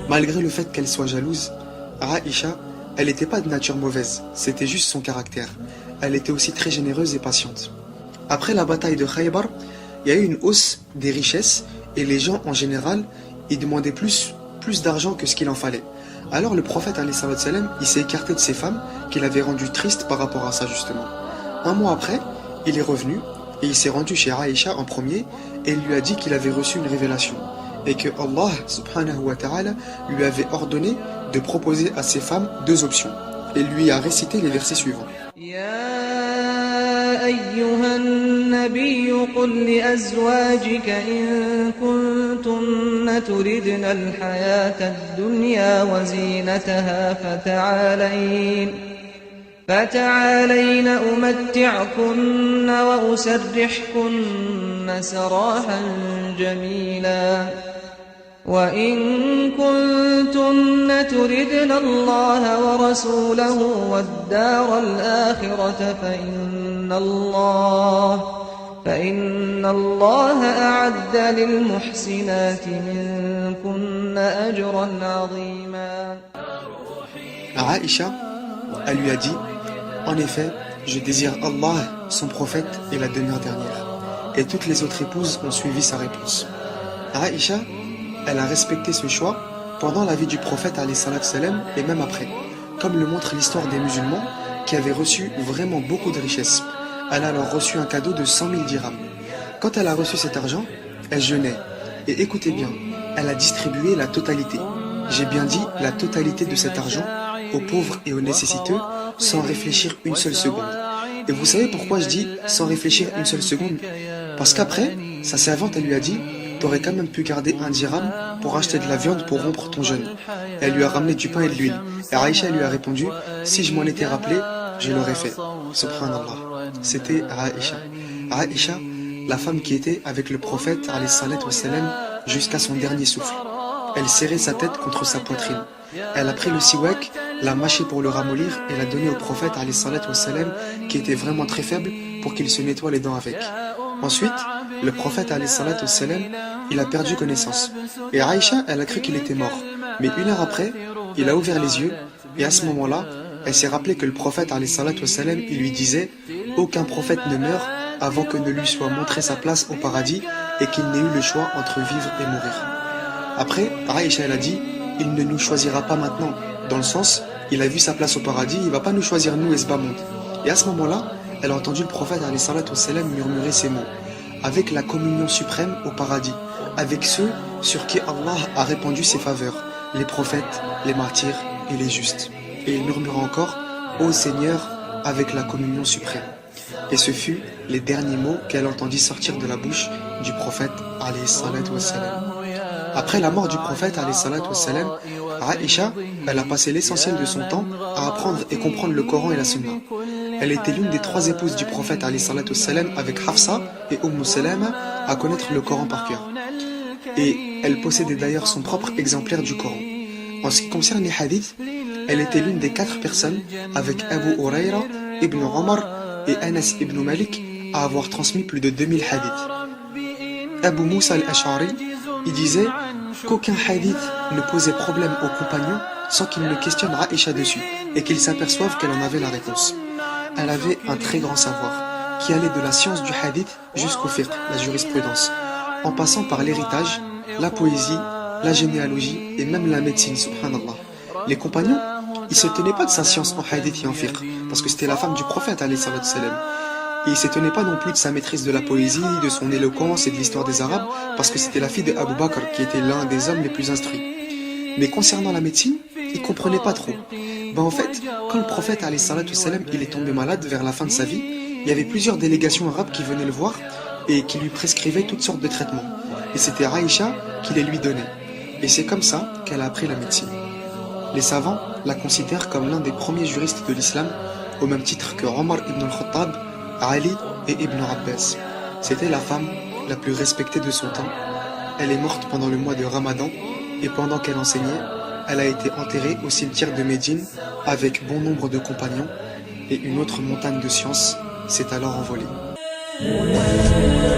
Malgré le fait qu'elle soit jalouse, Aïcha, elle n'était pas de nature mauvaise, c'était juste son caractère. Elle était aussi très généreuse et patiente. Après la bataille de Khaybar, il y a eu une hausse des richesses et les gens en général, ils demandaient plus d'argent que ce qu'il en fallait. Alors le prophète alayhi salam, il s'est écarté de ses femmes qu'il avait rendues tristes par rapport à ça justement. Un mois après, il est revenu et il s'est rendu chez Aïcha en premier et il lui a dit qu'il avait reçu une révélation et que Allah subhanahu wa ta'ala lui avait ordonné de proposer à ses femmes deux options et lui a récité les versets suivants. يا أيها النبي قل لأزواجك إن كنتن تردن الحياة الدنيا وزينتها فتعالين أمتعكن وأسرحكن سراحا جميلا وإن كنتن تردن الله ورسوله والدار الآخرة فإن الله أعد للمحسنات منكن أجرا عظيما. Aïcha, elle lui a dit, en effet, je désire Allah, son prophète et la demeure dernière. Et toutes les autres épouses ont suivi sa réponse. Aïcha, elle a respecté ce choix pendant la vie du prophète alayhi salam et même après, comme le montre l'histoire des musulmans qui avaient reçu vraiment beaucoup de richesses. Elle a alors reçu un cadeau de 100 000 dirhams. Quand elle a reçu cet argent, elle jeûnait. Et écoutez bien, elle a distribué la totalité. J'ai bien dit la totalité de cet argent aux pauvres et aux nécessiteux sans réfléchir une seule seconde. Et vous savez pourquoi je dis sans réfléchir une seule seconde? Parce qu'après, sa servante, elle lui a dit, t'aurais quand même pu garder un dirham pour acheter de la viande pour rompre ton jeûne. Elle lui a ramené du pain et de l'huile. Et Aïcha lui a répondu, si je m'en étais rappelé, je l'aurais fait. Subhanallah. C'était Aïcha. Aïcha, la femme qui était avec le prophète alayhi salam jusqu'à son dernier souffle. Elle serrait sa tête contre sa poitrine. Elle a pris le siwak, l'a mâché pour le ramollir et l'a donné au prophète alayhi salam qui était vraiment très faible pour qu'il se nettoie les dents avec. Ensuite, le prophète alayhi salam, il a perdu connaissance. Et Aïcha, elle a cru qu'il était mort. Mais une heure après, il a ouvert les yeux et à ce moment-là, elle s'est rappelé que le prophète alayhi salam, il lui disait « Aucun prophète ne meurt avant que ne lui soit montré sa place au paradis et qu'il n'ait eu le choix entre vivre et mourir. » Après, Aïcha, elle a dit « Il ne nous choisira pas maintenant. » Dans le sens, il a vu sa place au paradis, il ne va pas nous choisir nous et ce bas monde. Et à ce moment-là, elle a entendu le prophète alayhi salam murmurer ces mots « Avec la communion suprême au paradis, avec ceux sur qui Allah a répandu ses faveurs, les prophètes, les martyrs et les justes. » Et il murmura encore « Ô Seigneur, avec la communion suprême. » Et ce fut les derniers mots qu'elle entendit sortir de la bouche du prophète alayhi salam. Après la mort du prophète alayhi salam, Aïcha, elle a passé l'essentiel de son temps à apprendre et comprendre le Coran et la Sunna. Elle était l'une des 3 épouses du prophète alayhi salam avec Hafsa et Salama à connaître le Coran par cœur. Et elle possédait d'ailleurs son propre exemplaire du Coran. En ce qui concerne les hadiths, elle était l'une des 4 personnes avec Abu Huraira, Ibn Omar et Anas ibn Malik à avoir transmis plus de 2000 hadiths. Abu Moussa al-Ash'ari, il disait qu'aucun hadith ne posait problème aux compagnons sans qu'ils ne questionnent Aïcha dessus et qu'ils s'aperçoivent qu'elle en avait la réponse. Elle avait un très grand savoir qui allait de la science du hadith jusqu'au fiqh, la jurisprudence, en passant par l'héritage, la poésie, la généalogie et même la médecine, subhanallah. Les compagnons, ils se tenaient pas de sa science en hadith et en fiqh, parce que c'était la femme du prophète, alayhi salam. Et ils se tenaient pas non plus de sa maîtrise de la poésie, de son éloquence et de l'histoire des Arabes, parce que c'était la fille de Abu Bakr, qui était l'un des hommes les plus instruits. Mais concernant la médecine, ils comprenaient pas trop. En fait, quand le prophète, alayhi salam, il est tombé malade vers la fin de sa vie, il y avait plusieurs délégations arabes qui venaient le voir et qui lui prescrivaient toutes sortes de traitements. Et c'était Aïcha qui les lui donnait. Et c'est comme ça qu'elle a appris la médecine. Les savants la considèrent comme l'un des premiers juristes de l'islam, au même titre que Omar ibn al-Khattab, Ali et Ibn Abbas. C'était la femme la plus respectée de son temps. Elle est morte pendant le mois de Ramadan et pendant qu'elle enseignait, elle a été enterrée au cimetière de Médine avec bon nombre de compagnons et une autre montagne de science s'est alors envolée. الله